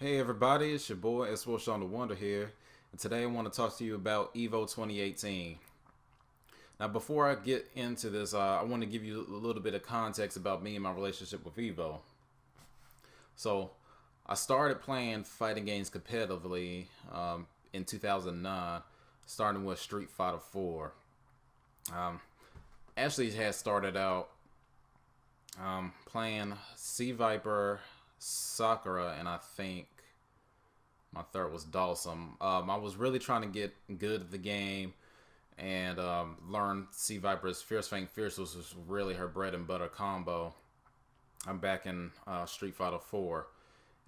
Hey everybody, it's your boy Shawn the Wonder here, and today I want to talk to you about EVO 2018. Now, before I get into this, I want to give you a little bit of context about me and my relationship with EVO. So, I started playing fighting games competitively in 2009, starting with Street Fighter 4. Um, Actually, had started out playing Sea Viper, Sakura, and I think my third was Dawson. I was really trying to get good at the game and learn Sea Viper's Fierce Fang Fierce was really her bread and butter combo. I'm back in Street Fighter 4,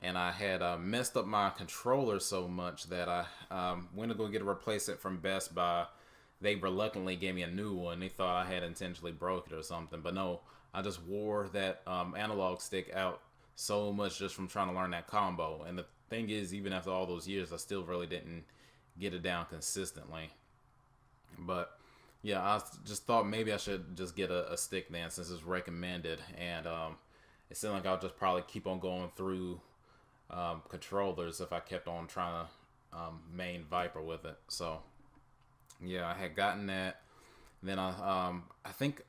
and I had messed up my controller so much that I went to go get a replacement from Best Buy. They reluctantly gave me a new one. They thought I had intentionally broke it or something, but no, I just wore that analog stick out so much just from trying to learn that combo. And the thing is, even after all those years, I still really didn't get it down consistently. But yeah, I just thought maybe I should just get a stick then since it's recommended. And it seemed like I'll just probably keep on going through controllers if I kept on trying to main Viper with it. So yeah, I had gotten that. Then I think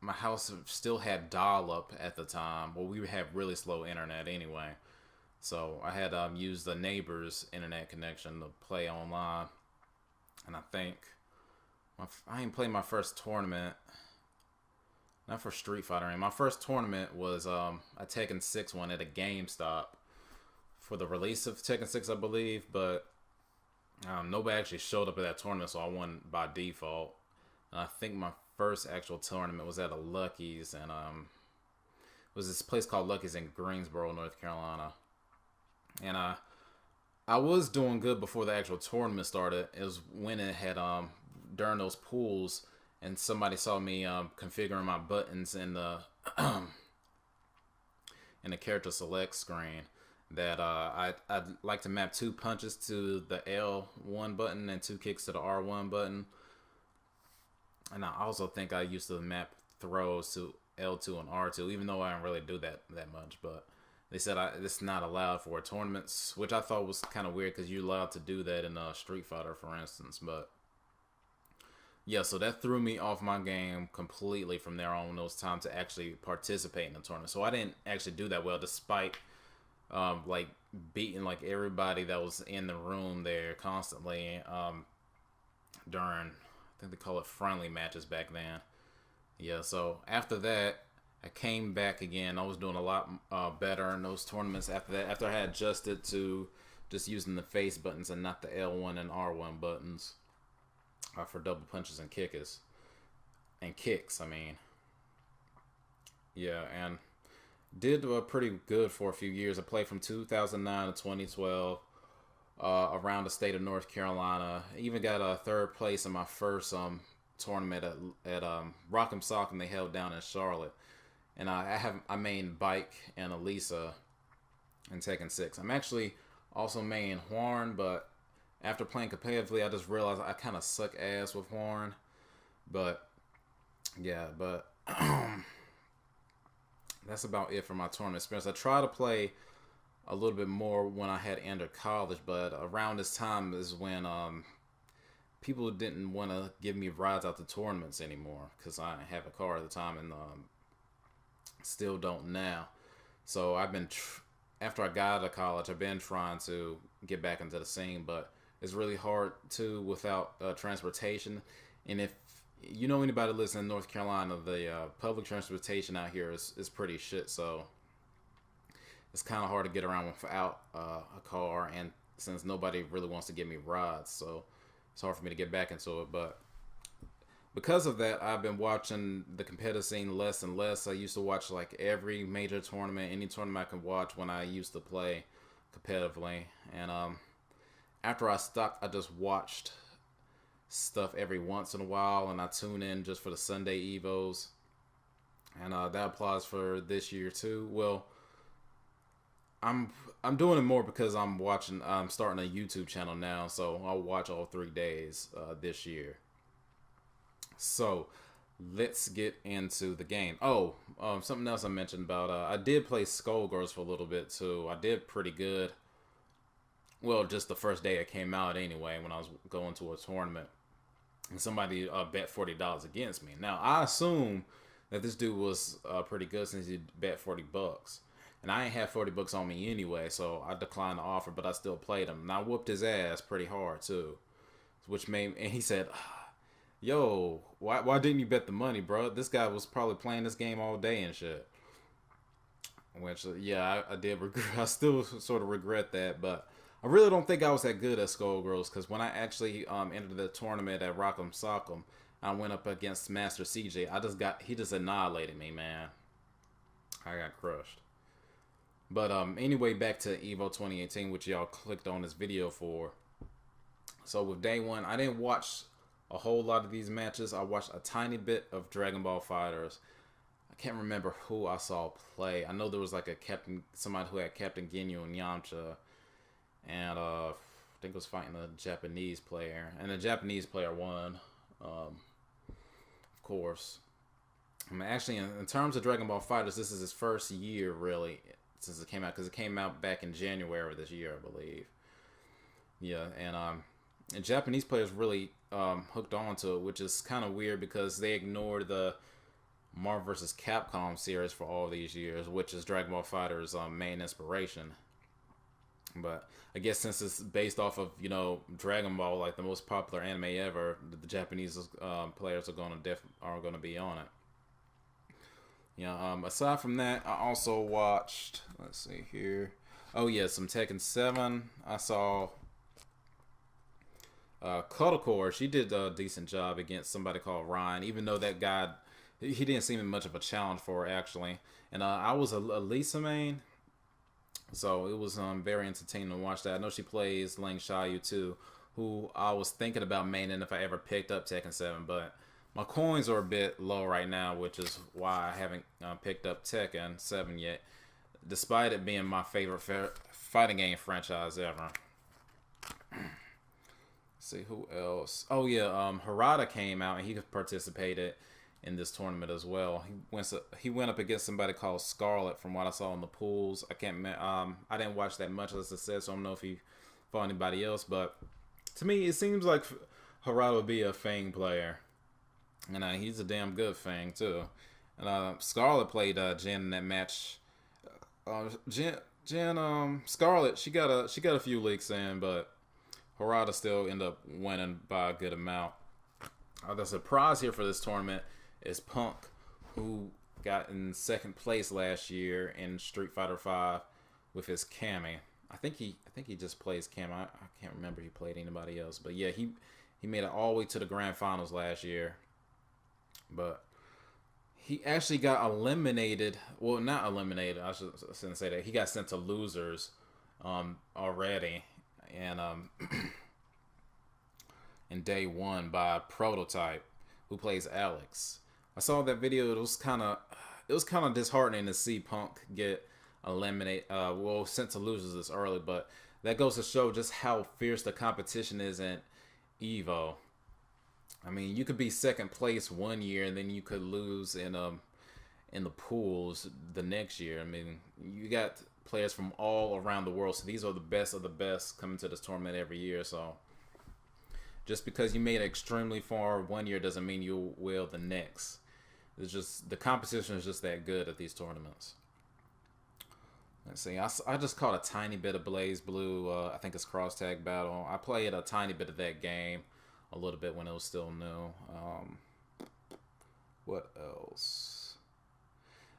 my house still had dial-up at the time. Well, we had really slow internet anyway. So I had used the neighbor's internet connection to play online. And I think I ain't played my first tournament. Not for Street Fighter. My first tournament was a Tekken 6 one at a GameStop for the release of Tekken 6, I believe. But nobody actually showed up at that tournament, so I won by default. And I think my first actual tournament was at a Lucky's, and it was this place called Lucky's in Greensboro, North Carolina. And I was doing good before the actual tournament started. It was when it had during those pools, and somebody saw me configuring my buttons in the in the character select screen. That I'd like to map 2 punches to the L1 button and 2 kicks to the R1 button. And I also think I used to map throws to L2 and R2, even though I don't really do that much. But they said it's not allowed for tournaments, which I thought was kind of weird because you're allowed to do that in Street Fighter, for instance. But yeah, so that threw me off my game completely from there on. Those times to actually participate in the tournament. So I didn't actually do that well, despite like beating like everybody that was in the room there constantly during, I think they call it friendly matches back then. Yeah, so after that I came back again. I was doing a lot better in those tournaments after that, after I had adjusted to just using the face buttons and not the L1 and R1 buttons for double punches and kicks. Yeah, and did pretty good for a few years. I played from 2009 to 2012 around the state of North Carolina. I even got a third place in my first tournament at Rock'em Sock, and they held down in Charlotte. And I main Bike and Elisa in Tekken 6. I'm actually also main Horn, but after playing competitively, I just realized I kind of suck ass with Horn. But yeah, that's about it for my tournament experience. I try to play a little bit more when I had entered college, but around this time is when people didn't want to give me rides out to tournaments anymore because I didn't have a car at the time, and still don't now. So I've been after I got out of college, I've been trying to get back into the scene, but it's really hard to without transportation. And if you know anybody that lives in North Carolina, the public transportation out here is pretty shit. So it's kind of hard to get around without a car, and since nobody really wants to give me rides, so it's hard for me to get back into it. But because of that, I've been watching the competitive scene less and less. I used to watch like every major tournament, any tournament I could watch when I used to play competitively. And after I stopped, I just watched stuff every once in a while, and I tune in just for the Sunday EVOs. And that applies for this year too. Well, I'm doing it more because I'm starting a YouTube channel now, so I'll watch all 3 days this year. So let's get into the game. Oh, something else I mentioned about I did play Skullgirls for a little bit too. I did pretty good Well, just the first day it came out anyway, when I was going to a tournament, and somebody bet $40 against me. Now I assume that this dude was pretty good since he bet $40, and I ain't had $40 on me anyway, so I declined the offer, but I still played him, and I whooped his ass pretty hard too, which made. And he said, "Yo, why didn't you bet the money, bro? This guy was probably playing this game all day and shit." Which, yeah, I did regret. I still sort of regret that, but I really don't think I was that good at Skullgirls, because when I actually entered the tournament at Rock'em Sock'em, I went up against Master CJ. He just annihilated me, man. I got crushed. But anyway, back to EVO 2018, which y'all clicked on this video for. So with day one, I didn't watch a whole lot of these matches. I watched a tiny bit of Dragon Ball Fighters. I can't remember who I saw play. I know there was like somebody who had Captain Ginyu and Yamcha, and I think it was fighting a Japanese player, and the Japanese player won, of course. I mean, actually, in terms of Dragon Ball Fighters, this is his first year really since it came out, because it came out back in January of this year, I believe. Yeah, and Japanese players really hooked on to it, which is kind of weird because they ignored the Marvel vs. Capcom series for all these years, which is Dragon Ball Fighter's main inspiration. But I guess since it's based off of, Dragon Ball, like the most popular anime ever, the Japanese players are gonna be on it. Aside from that, I also watched. Let's see here. Oh yeah, some Tekken 7. I saw Cuddlecore. She did a decent job against somebody called Ryan, even though that guy, he didn't seem much of a challenge for her, actually. And I was a Lisa main, so it was very entertaining to watch that. I know she plays Ling Xiaoyu too, who I was thinking about maining if I ever picked up Tekken 7, but my coins are a bit low right now, which is why I haven't picked up Tekken 7 yet, despite it being my favorite fighting game franchise ever. See who else. Oh yeah, Harada came out and he participated in this tournament as well. He went up against somebody called Scarlet, from what I saw in the pools. I didn't watch that much, as I said, so I don't know if he fought anybody else, but to me it seems like Harada would be a Fang player, and he's a damn good Fang too. And Scarlet played Jen in that match. Scarlet, she got a few leaks in, but Harada still ended up winning by a good amount. The surprise here for this tournament is Punk, who got in second place last year in Street Fighter V with his Cammy. I think he just plays Cam. I can't remember he played anybody else, but yeah, he made it all the way to the grand finals last year. But he actually got eliminated. Well, not eliminated. I shouldn't say that. He got sent to losers already, and in day one by Prototype, who plays Alex. I saw that video. It was kind of disheartening to see Punk get eliminated. Sent to losers this early, but that goes to show just how fierce the competition is in EVO. I mean, you could be second place one year and then you could lose in the pools the next year. I mean, you got players from all around the world, so these are the best of the best coming to this tournament every year. So just because you made it extremely far one year doesn't mean you will the next. It's just the competition is just that good at these tournaments. Let's see. I just caught a tiny bit of Blaze Blue. I think it's Cross Tag Battle. I played a tiny bit of that game, a little bit when it was still new. What else?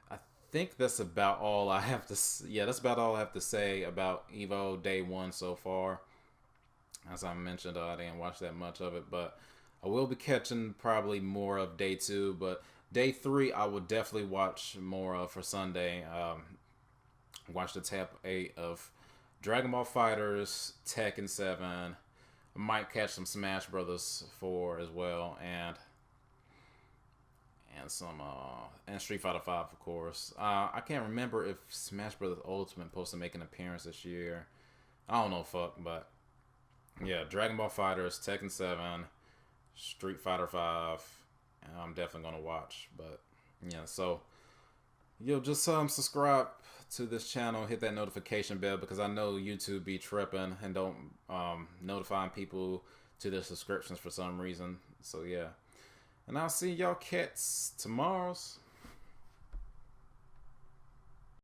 I think that's about all I have to. Yeah, that's about all I have to say about EVO Day 1 so far. As I mentioned, I didn't watch that much of it, but I will be catching probably more of Day 2. But Day 3, I will definitely watch more of for Sunday. Watch the Tap 8 of Dragon Ball Fighters, Tekken 7. I might catch some Smash Brothers 4 as well, and some and Street Fighter 5, of course. I can't remember if Smash Brothers Ultimate supposed to make an appearance this year. I don't know, but yeah, Dragon Ball Fighters, Tekken 7, Street Fighter 5. I'm definitely gonna watch, but yeah. So Yo, just subscribe to this channel, hit that notification bell because I know YouTube be tripping and don't notifying people to their subscriptions for some reason. So yeah. And I'll see y'all cats tomorrow's.